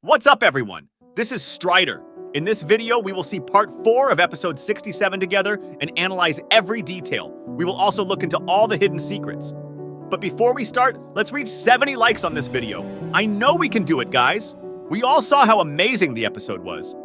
What's up, everyone? This is Strider. In this video, we will see part 4 of episode 67 together and analyze every detail. We will also look into all the hidden secrets. But before we start, let's reach 70 likes on this video. I know we can do it, guys. We all saw how amazing the episode was.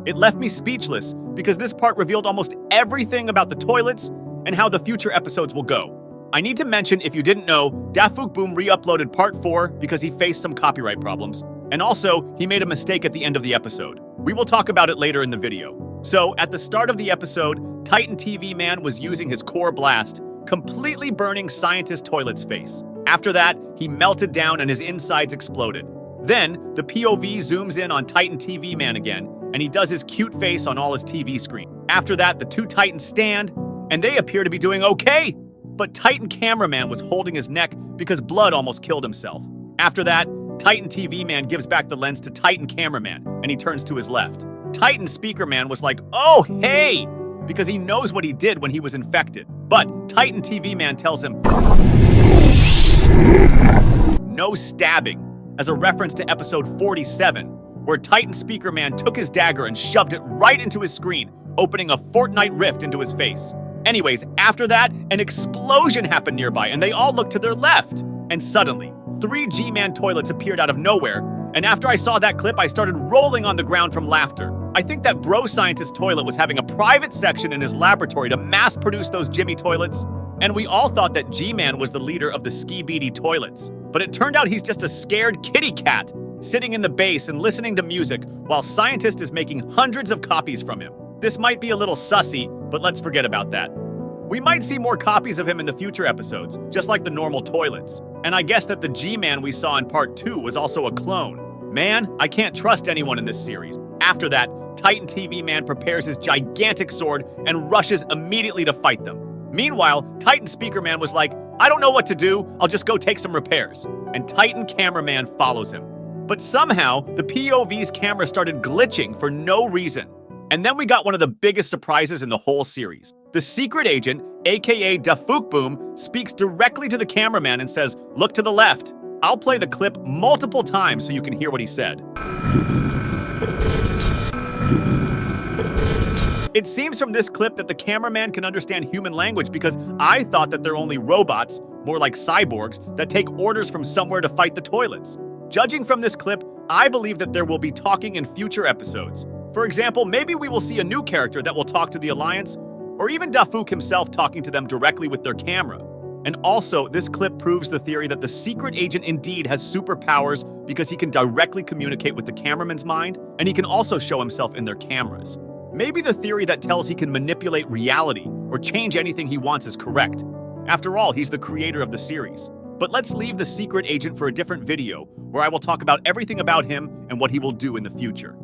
It left me speechless because this part revealed almost everything about the toilets and how the future episodes will go. I need to mention, if you didn't know, Boom re-uploaded part 4 because he faced some copyright problems. And also, he made a mistake at the end of the episode. We will talk about it later in the video. So, at the start of the episode, Titan TV Man was using his core blast, completely burning Scientist Toilet's face. After that, he melted down and his insides exploded. Then, the POV zooms in on Titan TV Man again, and he does his cute face on all his TV screen. After that, the two Titans stand, and they appear to be doing okay. But Titan Cameraman was holding his neck because blood almost killed himself. After that, Titan TV Man gives back the lens to Titan Cameraman, and he turns to his left. Titan Speaker Man was like, "Oh, hey!" because he knows what he did when he was infected. But Titan TV Man tells him, "No stabbing," as a reference to episode 47, where Titan Speaker Man took his dagger and shoved it right into his screen, opening a Fortnite rift into his face. Anyways, after that, an explosion happened nearby, and they all looked to their left. And suddenly, 3 G-Man toilets appeared out of nowhere, and after I saw that clip, I started rolling on the ground from laughter. I think that Bro Scientist Toilet was having a private section in his laboratory to mass-produce those Jimmy toilets, and we all thought that G-Man was the leader of the Skibidi toilets. But it turned out he's just a scared kitty cat, sitting in the base and listening to music, while Scientist is making hundreds of copies from him. This might be a little sussy, but let's forget about that. We might see more copies of him in the future episodes, just like the normal toilets. And I guess that the G-Man we saw in part 2 was also a clone. Man, I can't trust anyone in this series. After that, Titan TV Man prepares his gigantic sword and rushes immediately to fight them. Meanwhile, Titan Speaker Man was like, "I don't know what to do, I'll just go take some repairs." And Titan Cameraman follows him. But somehow, the POV's camera started glitching for no reason. And then we got one of the biggest surprises in the whole series. The secret agent, aka Boom, speaks directly to the cameraman and says, "Look to the left." I'll play the clip multiple times so you can hear what he said. It seems from this clip that the cameraman can understand human language because I thought that they're only robots, more like cyborgs, that take orders from somewhere to fight the toilets. Judging from this clip, I believe that there will be talking in future episodes. For example, maybe we will see a new character that will talk to the Alliance, or even Dafook himself talking to them directly with their camera. And also, this clip proves the theory that the secret agent indeed has superpowers because he can directly communicate with the cameraman's mind, and he can also show himself in their cameras. Maybe the theory that tells he can manipulate reality or change anything he wants is correct. After all, he's the creator of the series. But let's leave the secret agent for a different video, where I will talk about everything about him and what he will do in the future.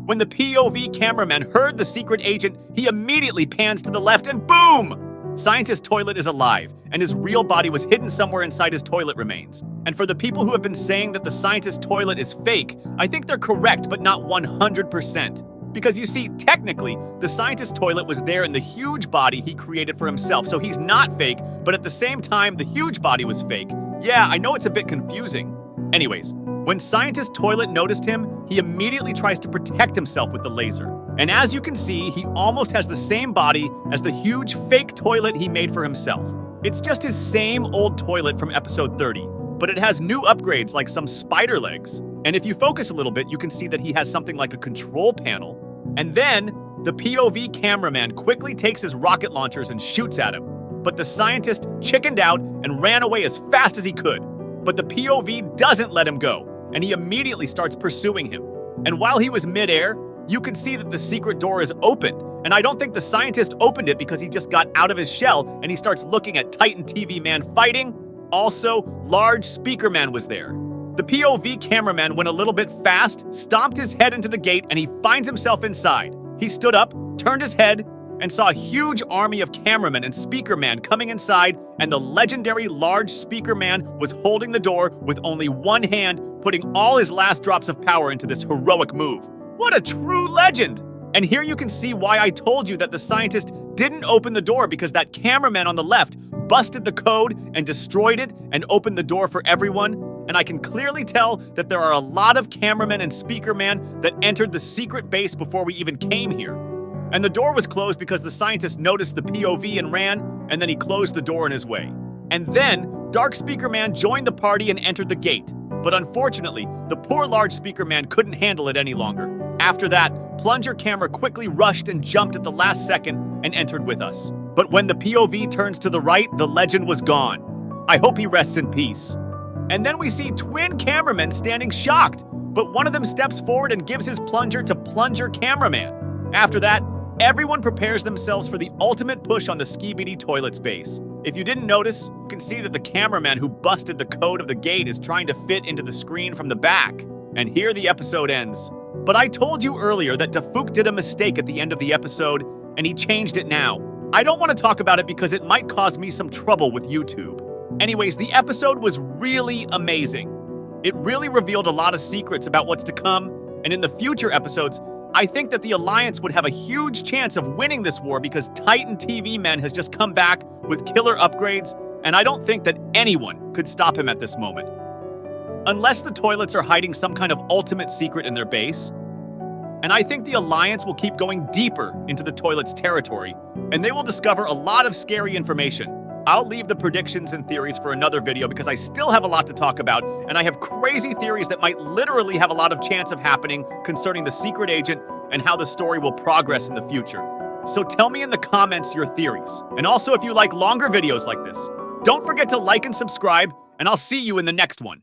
When the POV cameraman heard the secret agent, he immediately pans to the left and boom! Scientist Toilet is alive, and his real body was hidden somewhere inside his toilet remains. And for the people who have been saying that the Scientist Toilet is fake, I think they're correct, but not 100%. Because you see, technically, the Scientist Toilet was there in the huge body he created for himself, so he's not fake, but at the same time, the huge body was fake. Yeah, I know it's a bit confusing. Anyways, when Scientist Toilet noticed him, he immediately tries to protect himself with the laser. And as you can see, he almost has the same body as the huge fake toilet he made for himself. It's just his same old toilet from episode 30, but it has new upgrades like some spider legs. And if you focus a little bit, you can see that he has something like a control panel. And then, the POV cameraman quickly takes his rocket launchers and shoots at him. But the scientist chickened out and ran away as fast as he could. But the POV doesn't let him go, and he immediately starts pursuing him. And while he was midair, you can see that the secret door is opened, and I don't think the scientist opened it because he just got out of his shell and he starts looking at Titan TV Man fighting. Also, Large Speaker Man was there. The POV cameraman went a little bit fast, stomped his head into the gate, and he finds himself inside. He stood up, turned his head, and saw a huge army of cameramen and Speaker Man coming inside, and the legendary Large Speaker Man was holding the door with only one hand, putting all his last drops of power into this heroic move. What a true legend! And here you can see why I told you that the scientist didn't open the door, because that cameraman on the left busted the code and destroyed it and opened the door for everyone. and I can clearly tell that there are a lot of cameramen and speakerman that entered the secret base before we even came here. And the door was closed because the scientist noticed the POV and ran, and then he closed the door in his way. And then, Dark Speaker Man joined the party and entered the gate. But unfortunately, the poor large speaker man couldn't handle it any longer. After that, Plunger Camera quickly rushed and jumped at the last second and entered with us. But when the POV turns to the right, the legend was gone. I hope he rests in peace. And then we see twin cameramen standing shocked, but one of them steps forward and gives his plunger to Plunger Cameraman. After that, everyone prepares themselves for the ultimate push on the Skibidi toilet space. If you didn't notice, you can see that the cameraman who busted the code of the gate is trying to fit into the screen from the back. And here the episode ends. But I told you earlier that Dafuk did a mistake at the end of the episode, and he changed it now. I don't want to talk about it because it might cause me some trouble with YouTube. Anyways, the episode was really amazing. It really revealed a lot of secrets about what's to come, and in the future episodes, I think that the Alliance would have a huge chance of winning this war because Titan TV Men has just come back with killer upgrades, and I don't think that anyone could stop him at this moment. Unless the toilets are hiding some kind of ultimate secret in their base. And I think the Alliance will keep going deeper into the toilets' territory, and they will discover a lot of scary information. I'll leave the predictions and theories for another video because I still have a lot to talk about, and I have crazy theories that might literally have a lot of chance of happening concerning the secret agent and how the story will progress in the future. So tell me in the comments your theories. And also if you like longer videos like this, don't forget to like and subscribe, and I'll see you in the next one.